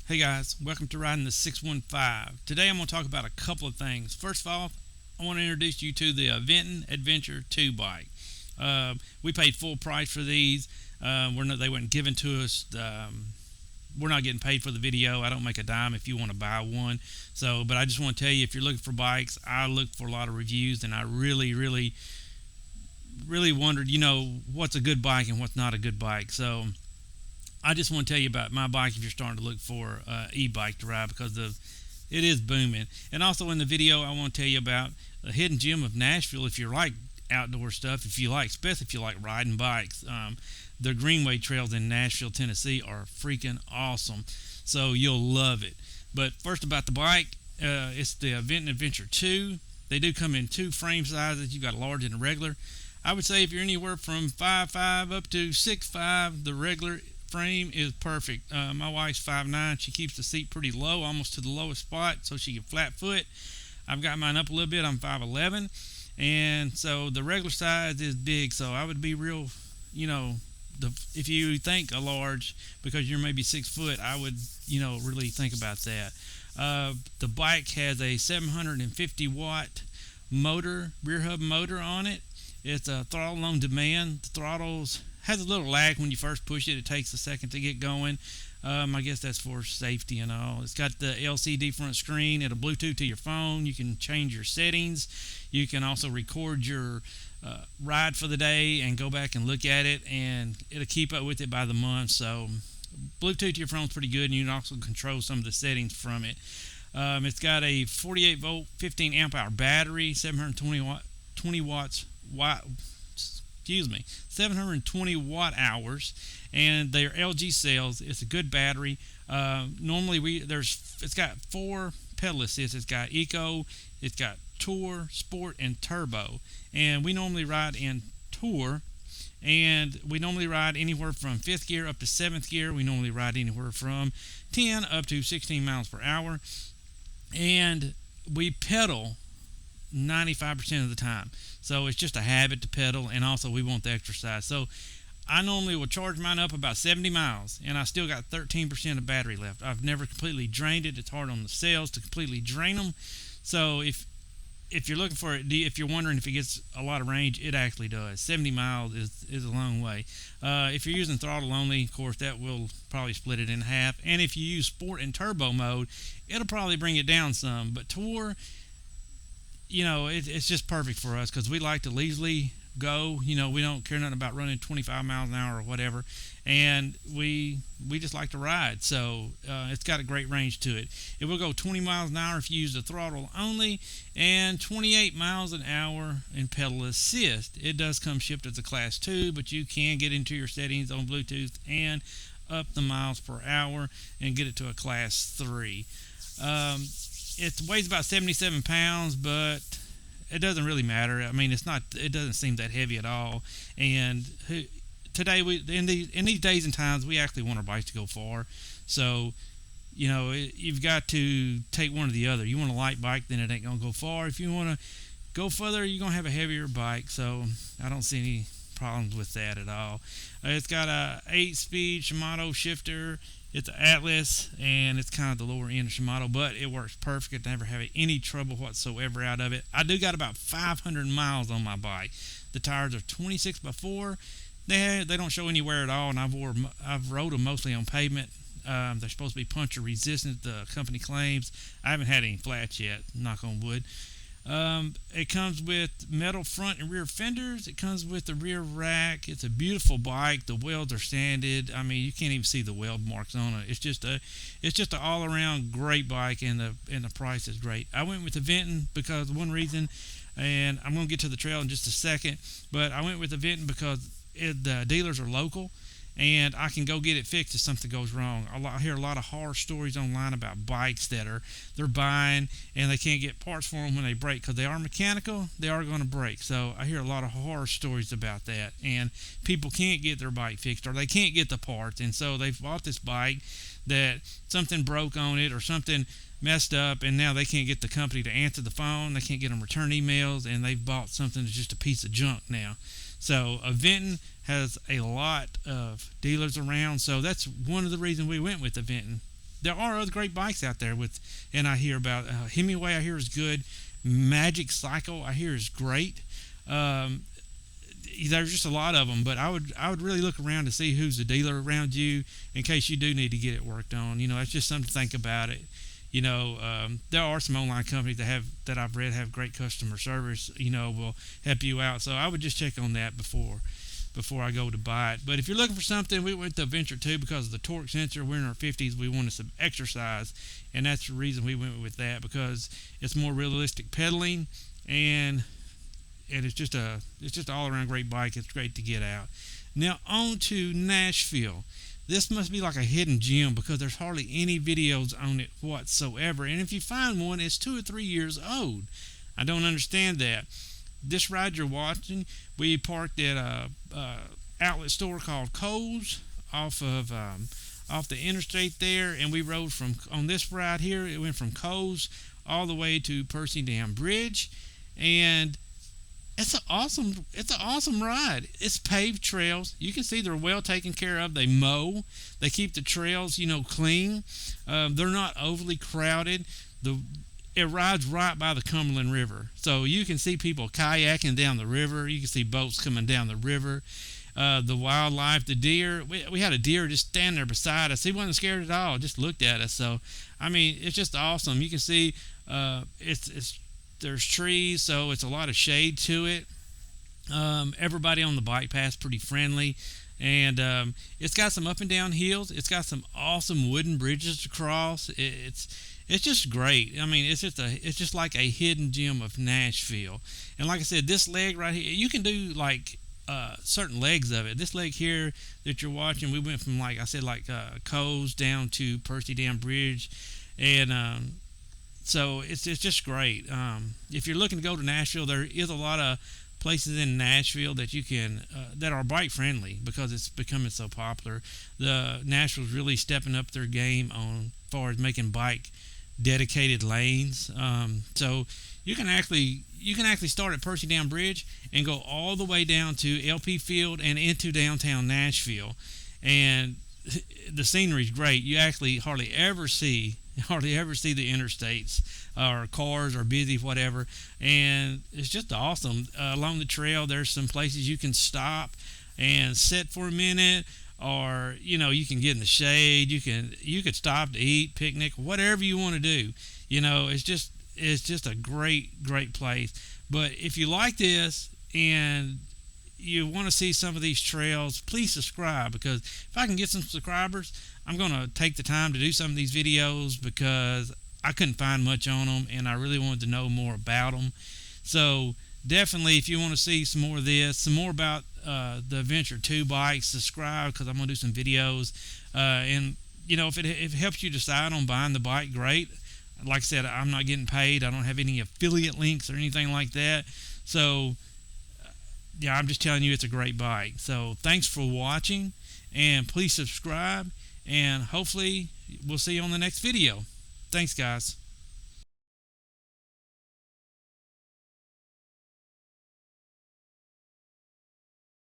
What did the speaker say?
Hey guys, welcome to Riding the 615. Today I'm going to talk about a couple of things. First of all, I want to introduce you to the Aventon Adventure 2 bike. We paid full price for these. They weren't given to us. We're not getting paid for the video. I don't make a dime if you want to buy one. But I just want to tell you, if you're looking for bikes, I look for a lot of reviews, and I really wondered, what's a good bike and what's not a good bike. So I just want to tell you about my bike if you're starting to look for e-bike to ride because it is booming. And also in the video, I want to tell you about the hidden gem of Nashville. If you like outdoor stuff, especially if you like riding bikes, the Greenway trails in Nashville, Tennessee are freaking awesome. So you'll love it. But first about the bike, it's the Aventon Adventure 2. They do come in two frame sizes. You've got a large and a regular. I would say if you're anywhere from 5'5" up to 6'5", the regular frame is perfect. My wife's 5'9". She keeps the seat pretty low, almost to the lowest spot, so she can flat foot. I've got mine up a little bit. I'm 5'11", and so the regular size is big. So I would be real, if you think a large because you're maybe 6 foot, I would, really think about that. The bike has a 750 watt motor, rear hub motor on it. It's a throttle on demand. The throttles has a little lag when you first push it. It takes a second to get going. I guess that's for safety and all. It's got the LCD front screen. It'll Bluetooth to your phone. You can change your settings. You can also record your ride for the day and go back and look at it, and it'll keep up with it by the month. So Bluetooth to your phone is pretty good, and you can also control some of the settings from it. It's got a 48 volt, 15 amp hour battery, 720 watt hours, and they're LG cells. It's a good battery. It's got 4 pedal assists. It's got Eco, it's got Tour, Sport, and Turbo. And we normally ride in Tour, and we normally ride anywhere from 5th gear up to 7th gear. We normally ride anywhere from 10 up to 16 miles per hour, and we pedal 95% of the time. So it's just a habit to pedal, and also we want the exercise. So I normally will charge mine up about 70 miles, and I still got 13% of battery left. I've never completely drained it. It's hard on the cells to completely drain them. So if you're looking for it, if you're wondering if it gets a lot of range, it actually does. 70 miles is a long way. If you're using throttle only, of course, that will probably split it in half. And if you use Sport and Turbo mode, it'll probably bring it down some. But Tour, it's just perfect for us because we like to leisurely go. We don't care nothing about running 25 miles an hour or whatever, and we just like to ride. So it's got a great range to it. It will go 20 miles an hour if you use the throttle only, and 28 miles an hour in pedal assist. It does come shipped as a class 2, but you can get into your settings on Bluetooth and up the miles per hour and get it to a class 3. It weighs about 77 pounds, but it doesn't really matter. I mean, it doesn't seem that heavy at all. And today, in these days and times, we actually want our bikes to go far. So, you've got to take one or the other. You want a light bike, then it ain't going to go far. If you want to go further, you're going to have a heavier bike. So, I don't see any problems with that at all. It's got a 8-speed Shimano shifter. It's an Atlas, and it's kind of the lower end of Shimano, but it works perfect. I never have any trouble whatsoever out of it. I do got about 500 miles on my bike. The tires are 26x4. They don't show any wear at all, and I've rode them mostly on pavement. They're supposed to be puncture resistant, the company claims. I haven't had any flats yet, knock on wood. It comes with metal front and rear fenders. It comes with the rear rack. It's a beautiful bike. The wheels are sanded. I mean, you can't even see the weld marks on it. It's just an all-around great bike, and the price is great. I went with the Aventon because one reason, and I'm going to get to the trail in just a second, but I went with the Aventon because the dealers are local, and I can go get it fixed if something goes wrong. I hear a lot of horror stories online about bikes that they're buying and they can't get parts for them when they break because they are mechanical. They are going to break. So I hear a lot of horror stories about that, and people can't get their bike fixed or they can't get the parts, and so they've bought this bike that something broke on it or something messed up, and now they can't get the company to answer the phone. They can't get them return emails, and they've bought something that's just a piece of junk now. So Aventon has a lot of dealers around, so that's one of the reasons we went with Aventon. there are other great bikes out there and I hear about Hemingway. I hear is good. Magic Cycle I hear is great. Um, there's just a lot of them, but I would really look around to see who's the dealer around you in case you do need to get it worked on. It's just something to think about it. There are some online companies that I've read have great customer service. Will help you out. So I would just check on that before I go to buy it. But if you're looking for something, we went to Aventure 2 because of the torque sensor. We're in our 50s. We wanted some exercise, and that's the reason we went with that, because it's more realistic pedaling, and it's just an all around great bike. It's great to get out. Now on to Nashville. This must be like a hidden gem because there's hardly any videos on it whatsoever. And if you find one, it's 2 or 3 years old. I don't understand that. This ride you're watching, we parked at a outlet store called Kohl's off the interstate there, and we rode on this ride here. It went from Kohl's all the way to Percy Dam Bridge, and it's an awesome ride. It's paved trails. You can see they're well taken care of. They mow. They keep the trails, clean. They're not overly crowded. It rides right by the Cumberland River, so you can see people kayaking down the river. You can see boats coming down the river. The wildlife, the deer. We had a deer just stand there beside us. He wasn't scared at all. Just looked at us. So, it's just awesome. You can see there's trees, so it's a lot of shade to it. Everybody on the bike path pretty friendly, and it's got some up and down hills. It's got some awesome wooden bridges to cross. It's just great. It's just like a hidden gem of Nashville. And like I said, this leg right here, you can do like certain legs of it. This leg here that you're watching, we went from Coles down to Percy Dam Bridge, and so it's just great. If you're looking to go to Nashville, there is a lot of places in Nashville that you can that are bike friendly because it's becoming so popular. The Nashville's really stepping up their game on far as making bike dedicated lanes. So you can actually start at Percy Dam Bridge and go all the way down to LP Field and into downtown Nashville, and the scenery's great. You actually hardly ever see the interstates or cars or busy whatever, and it's just awesome. Along the trail there's some places you can stop and sit for a minute, or you can get in the shade. You could stop to eat, picnic, whatever you want to do. It's just a great place. But if you like this and you want to see some of these trails, please subscribe, because if I can get some subscribers, I'm going to take the time to do some of these videos, because I couldn't find much on them and I really wanted to know more about them. So definitely, if you want to see some more of this, some more about the Aventure 2 bikes, subscribe, because I'm going to do some videos. And if it helps you decide on buying the bike, great. Like I said, I'm not getting paid. I don't have any affiliate links or anything like that. So yeah, I'm just telling you it's a great bike. So thanks for watching, and please subscribe, and hopefully we'll see you on the next video. Thanks, guys.